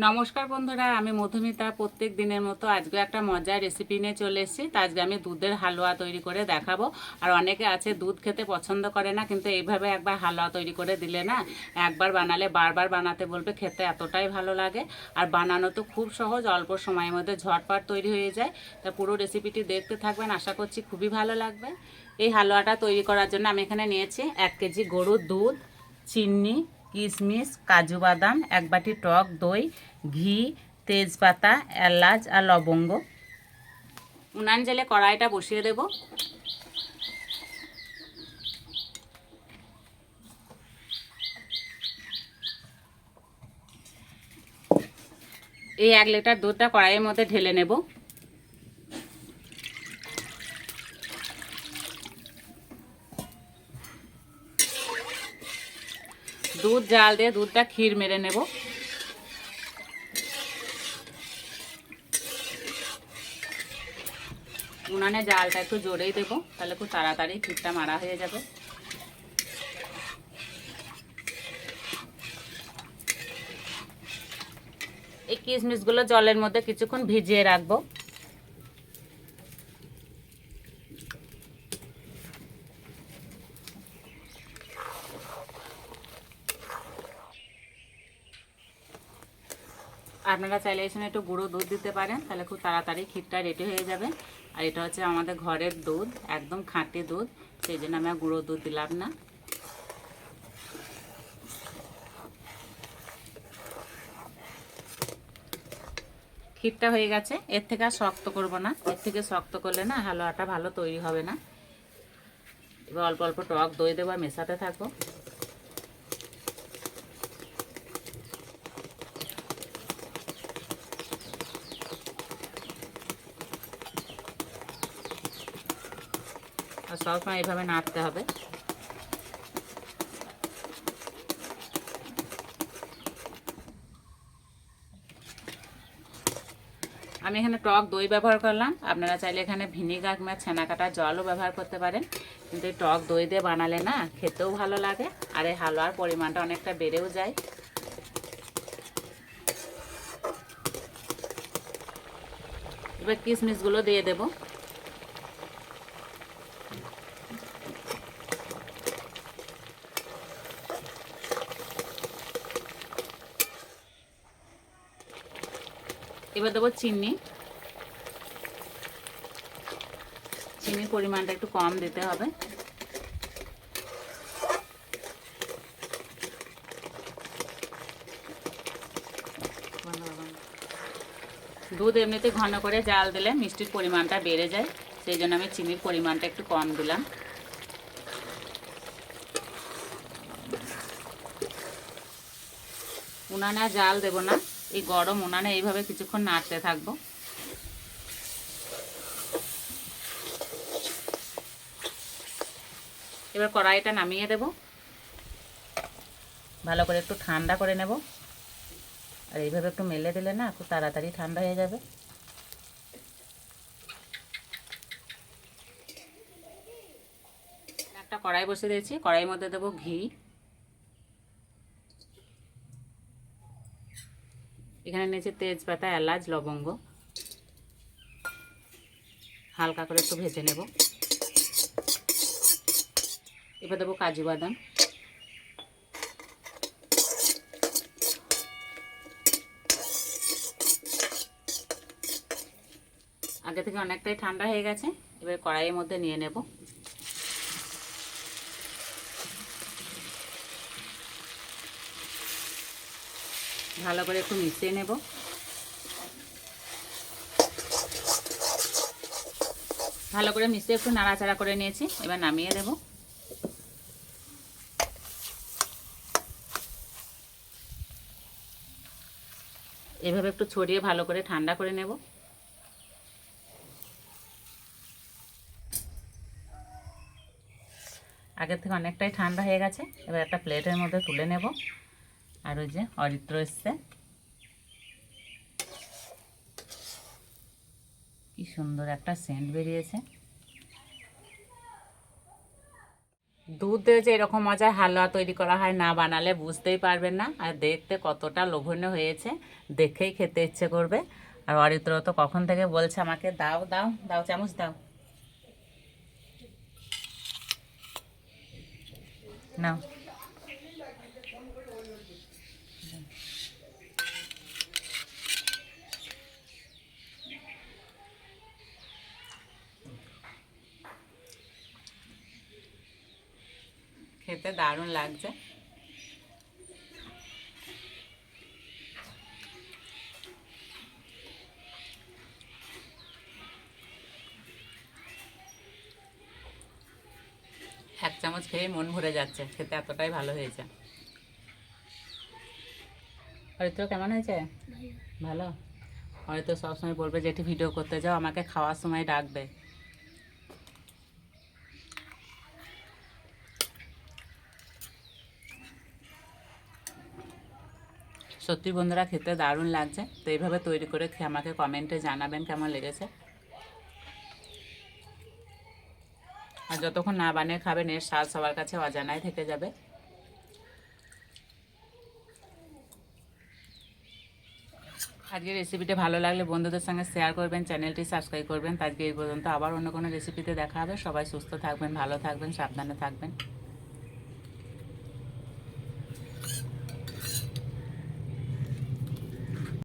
নমস্কার বন্ধুরা, আমি মধুমিতা। প্রত্যেক দিনের মতো আজকে একটা মজার রেসিপি নিয়ে চলে এসেছি। তা আজকে আমি দুধের হালুয়া তৈরি করে দেখাবো। আর অনেকে আছে দুধ খেতে পছন্দ করে না, কিন্তু এইভাবে একবার হালুয়া তৈরি করে দিলে না, একবার বানালে বারবার বানাতে বলবে। খেতে এতটাই ভালো লাগে, আর বানানো তো খুব সহজ, অল্প সময়ের মধ্যে ঝটপট তৈরি হয়ে যায়। তা পুরো রেসিপিটি দেখতে থাকবেন, আশা করছি খুবই ভালো লাগবে। এই হালুয়াটা তৈরি করার জন্য আমি এখানে নিয়েছি 1 কেজি গরুর দুধ, চিনি, কিশমিশ, কাজু বাদাম, 1 বাটি টক দই, ঘি, তেজপাতা, এলাচ আর লবঙ্গ। উনান জেলে কড়াইটা বসিয়ে দেব। এই 1 লিটার দুধটা কড়াইয়ের মধ্যে ঢেলে নেব। দুধ জাল দিয়ে দুধটা ক্ষীর মেরে নেব। উনানে জালটা একটু জোরেই দেবো, তাহলে খুব তাড়াতাড়ি ক্ষীরটা মারা হয়ে যাবে। এই কিশমিশগুলো জলের মধ্যে কিছুক্ষণ ভিজিয়ে রাখবো। আপনারা চাইলে এখানে একটু গুঁড়ো দুধ দিতে পারেন, তাহলে খুব তাড়াতাড়ি ক্ষীরটা রেডি হয়ে যাবে। আর এটা হচ্ছে আমাদের ঘরের দুধ, একদম খাঁটি দুধ, সেই জন্য আমি গুঁড়ো দুধ দিলাম না। ক্ষীরটা হয়ে গেছে, এর থেকে আর শক্ত করব না। এর থেকে শক্ত করলে না হালুয়াটা ভালো তৈরি হবে না। এবার অল্প অল্প টক দই দেবো, মেশাতে থাকবো। আর সবসময় এইভাবে নাড়তে হবে। আমি এখানে টক দই ব্যবহার করলাম, আপনারা চাইলে এখানে ভিনিগার কিংবা ছানা কাটা জলও ব্যবহার করতে পারেন। কিন্তু এই টক দই দিয়ে বানালে না খেতেও ভালো লাগে, আর এই হালুয়ার পরিমাণটা অনেকটা বেড়েও যায়। এবার কিশমিশগুলো দিয়ে দেবো। এবার দেবো চিনি। চিনির পরিমাণটা একটু কম দিতে হবে। দুধ এমনিতে ঘন করে জাল দিলে মিষ্টির পরিমাণটা বেড়ে যায়, সেই জন্য আমি চিনির পরিমাণটা একটু কম দিলাম। উনানে আর জাল দেবো না, এই গরম উনানে এইভাবে কিছুক্ষণ নাড়তে থাকবো। এবার কড়াইটা নামিয়ে দেব, ভালো করে একটু ঠান্ডা করে নেব। আর এইভাবে একটু মেলে দিলে না খুব তাড়াতাড়ি ঠান্ডা হয়ে যাবে। একটা কড়াই বসিয়ে দিয়েছি, কড়াইয়ের মধ্যে দেবো ঘি। এখানে নিয়েছি তেজপাতা, এলাচ, লবঙ্গ। হালকা করে একটু ভেজে নেব। এবার দেবো কাজু বাদাম। আগে থেকে অনেকটাই ঠান্ডা হয়ে গেছে, এবার কড়াইয়ের মধ্যে নিয়ে নেব। ভালো করে একটু মিশিয়ে নেব। ভালো করে মিশিয়ে একটু নাড়াচাড়া করে নিয়েছি, এবার নামিয়ে দেব। এভাবে একটু ছড়িয়ে ভালো করে ঠান্ডা করে নেব। আগের থেকে অনেকটাই ঠান্ডা হয়ে গেছে, এবার একটা প্লেটের মধ্যে তুলে নেব। আর ওই যে অরিত্র এসছে, কি সুন্দর একটা সেন্ট বেরিয়েছে। দুধে যে এরকম মজার হালুয়া তৈরি করা হয় না বানালে বুঝতেই পারবেন না। আর দেখতে কতটা লোভনীয় হয়েছে, দেখেই খেতে ইচ্ছে করবে। আর অরিত্র তো কখন থেকে বলছে আমাকে দাও দাও দাও, চামচ দাও। নাও। খেতে দারুণ লাগছে। এক চামচ খেয়ে মন ভরে যাচ্ছে, খেতে এতটাই ভালো হয়েছে। অরিত্র কেমন হয়েছে? ভালো। অরিত্র সবসময় বলবে যেটি ভিডিও করতে যাও আমাকে খাওয়ার সময় ডাকবে। সত্যি বন্ধুরা খেতে দারুণ লাগছে। তো এইভাবে তৈরি করে খেয়ে আমাকে কমেন্টে জানাবেন কেমন লেগেছে। আর যতক্ষণ না বানিয়ে খাবেন এর স্বাদ সবার কাছে অজানাই থেকে যাবে। আজকের রেসিপিটা ভালো লাগলে বন্ধুদের সঙ্গে শেয়ার করবেন, চ্যানেলটি সাবস্ক্রাইব করবেন। আজকে এই পর্যন্ত, আবার অন্য কোনো রেসিপিতে দেখা হবে। সবাই সুস্থ থাকবেন, ভালো থাকবেন, সাবধানে থাকবেন।